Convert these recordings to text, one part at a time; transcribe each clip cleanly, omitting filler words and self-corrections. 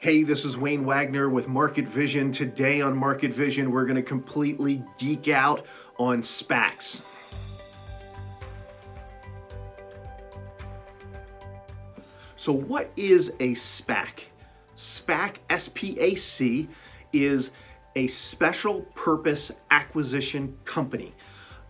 Hey, this is Wayne Wagner with Market Vision. Today on Market Vision, we're going to completely geek out on SPACs. So what is a SPAC? SPAC, S-P-A-C, is a special purpose acquisition company.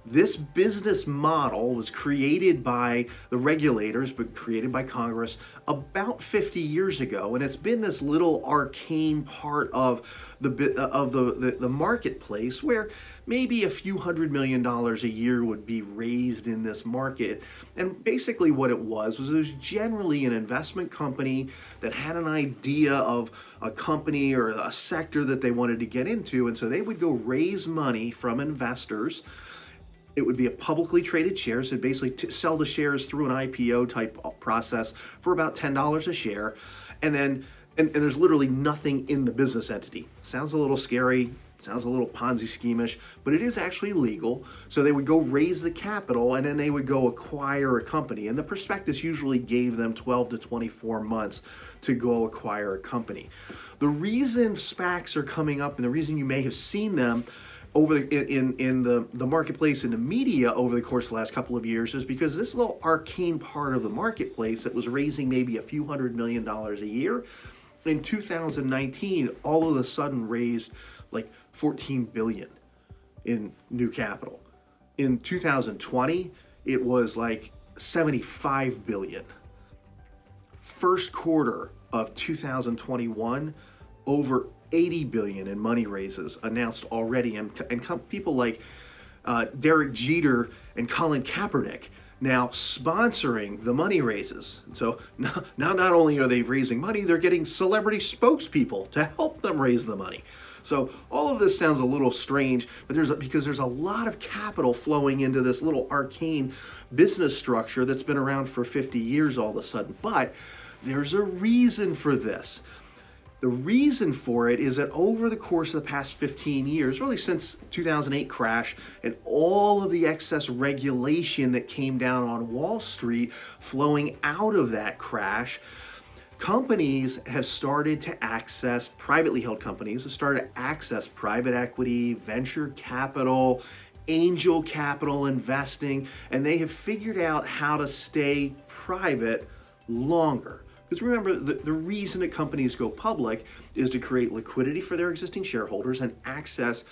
This business model was created by the regulators, but created by Congress about 50 years ago, and it's been this little arcane part of the marketplace where maybe a few $100 million a year would be raised in this market. And basically what it was generally an investment company that had an idea of a company or a sector that they wanted to get into, and so they would go raise money from investors. It would be a publicly traded share, so basically sell the shares through an IPO type process for about $10 a share, and there's literally nothing in the business entity. Sounds a little scary, sounds a little Ponzi scheme-ish, but it is actually legal. So they would go raise the capital, and then they would go acquire a company, and the prospectus usually gave them 12 to 24 months to go acquire a company. The reason SPACs are coming up, and the reason you may have seen them over in the marketplace and the media over the course of the last couple of years, is because this little arcane part of the marketplace that was raising maybe a few $100 million a year, in 2019 all of a sudden raised like 14 billion in new capital. In 2020 it was like 75 billion. First quarter of 2021, over 80 billion in money raises announced already, and people like Derek Jeter and Colin Kaepernick now sponsoring the money raises. So now not only are they raising money, they're getting celebrity spokespeople to help them raise the money. So all of this sounds a little strange, but because there's a lot of capital flowing into this little arcane business structure that's been around for 50 years all of a sudden. But there's a reason for this. The reason for it is that over the course of the past 15 years, really since 2008 crash and all of the excess regulation that came down on Wall Street flowing out of that crash, companies have started to access, privately held companies have started to access private equity, venture capital, angel capital investing, and they have figured out how to stay private longer. Because remember, the reason that companies go public is to create liquidity for their existing shareholders and access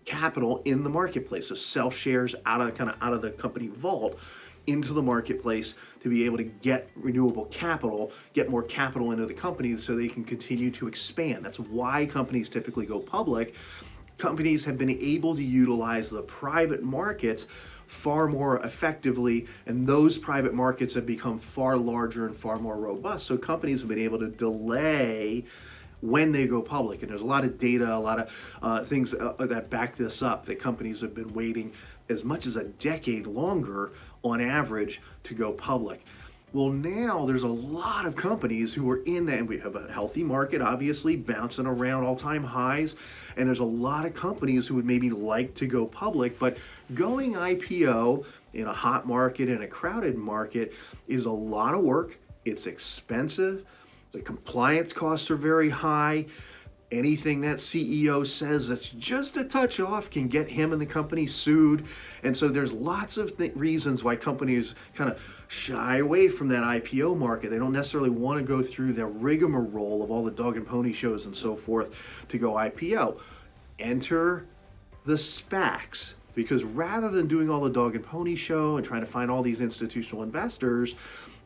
capital in the marketplace. So sell shares out of the company vault into the marketplace to be able to get renewable capital, get more capital into the company so they can continue to expand. That's why companies typically go public. Companies have been able to utilize the private markets far more effectively, and those private markets have become far larger and far more robust. So companies have been able to delay when they go public, and there's a lot of data, a lot of things that back this up, that companies have been waiting as much as a decade longer on average to go public. Well, now there's a lot of companies who are in that, and we have a healthy market, obviously, bouncing around all-time highs, and there's a lot of companies who would maybe like to go public, but going IPO in a hot market, in a crowded market, is a lot of work. It's expensive. The compliance costs are very high. Anything that CEO says that's just a touch off can get him and the company sued. And so there's lots of reasons why companies kind of shy away from that IPO market. They don't necessarily want to go through the rigmarole of all the dog and pony shows and so forth to go IPO. Enter the SPACs, because rather than doing all the dog and pony show and trying to find all these institutional investors,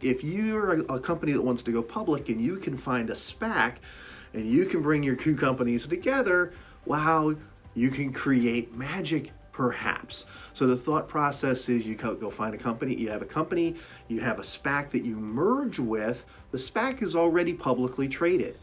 if you're a company that wants to go public and you can find a SPAC, and you can bring your two companies together, wow, you can create magic, perhaps. So the thought process is you go find a company, you have a SPAC that you merge with. The SPAC is already publicly traded.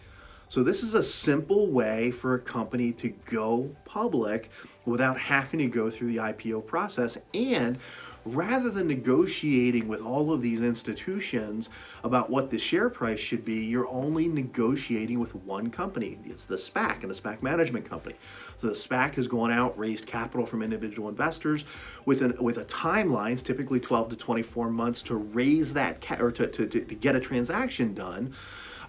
So this is a simple way for a company to go public without having to go through the IPO process. And rather than negotiating with all of these institutions about what the share price should be, you're only negotiating with one company. It's the SPAC and the SPAC management company. So the SPAC has gone out, raised capital from individual investors with a timelines, typically 12 to 24 months, to raise that or to get a transaction done.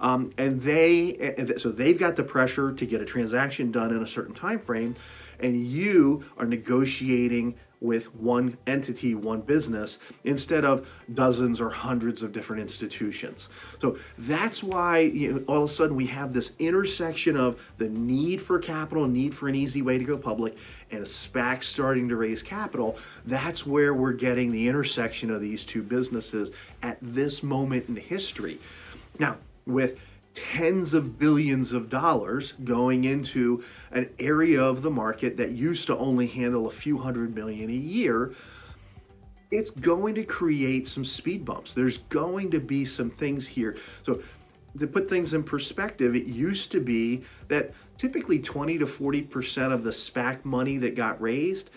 So they've got the pressure to get a transaction done in a certain time frame, and you are negotiating with one entity, one business, instead of dozens or hundreds of different institutions. So that's why all of a sudden we have this intersection of the need for capital, need for an easy way to go public, and a SPAC starting to raise capital. That's where we're getting the intersection of these two businesses at this moment in history. Now, with tens of billions of dollars going into an area of the market that used to only handle a few $100 million a year, it's going to create some speed bumps. There's going to be some things here. So to put things in perspective, it used to be that typically 20 to 40% of the SPAC money that got raised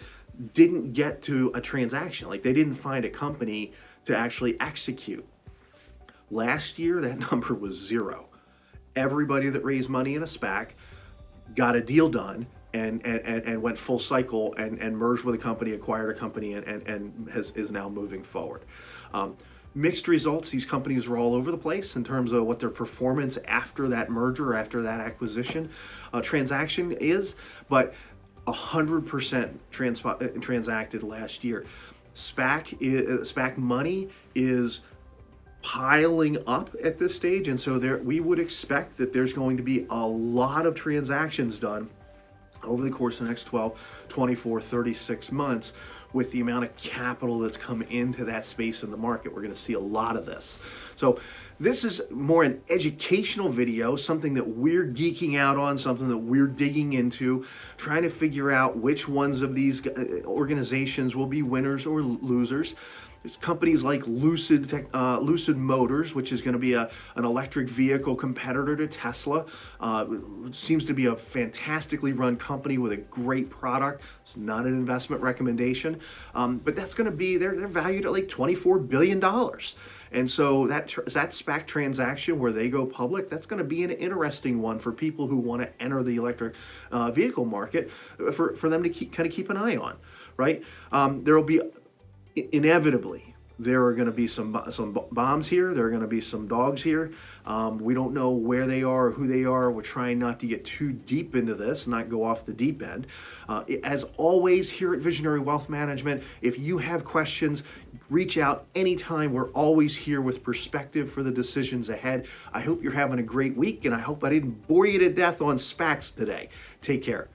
didn't get to a transaction. Like, they didn't find a company to actually execute. Last year, that number was 0. Everybody that raised money in a SPAC got a deal done and went full cycle and merged with a company, acquired a company, and is now moving forward. Mixed results. These companies were all over the place in terms of what their performance after that merger, after that acquisition transaction is, but 100% transacted last year. SPAC money is piling up at this stage, and so we would expect that there's going to be a lot of transactions done over the course of the next 12, 24, 36 months. With the amount of capital that's come into that space in the market, we're going to see a lot of this. So this is more an educational video, something that we're geeking out on, something that we're digging into, trying to figure out which ones of these organizations will be winners or losers. There's companies like Lucid Motors, which is going to be an electric vehicle competitor to Tesla. Seems to be a fantastically run company with a great product. It's not an investment recommendation, but that's going to be, they're valued at like $24 billion. And so that SPAC transaction where they go public, that's going to be an interesting one for people who want to enter the electric vehicle market for them to keep an eye on, right? There will be inevitably, there are going to be some bombs here. There are going to be some dogs here. We don't know where they are or who they are. We're trying not to get too deep into this, not go off the deep end. As always, here at Visionary Wealth Management, if you have questions, reach out anytime. We're always here with perspective for the decisions ahead. I hope you're having a great week, and I hope I didn't bore you to death on SPACs today. Take care.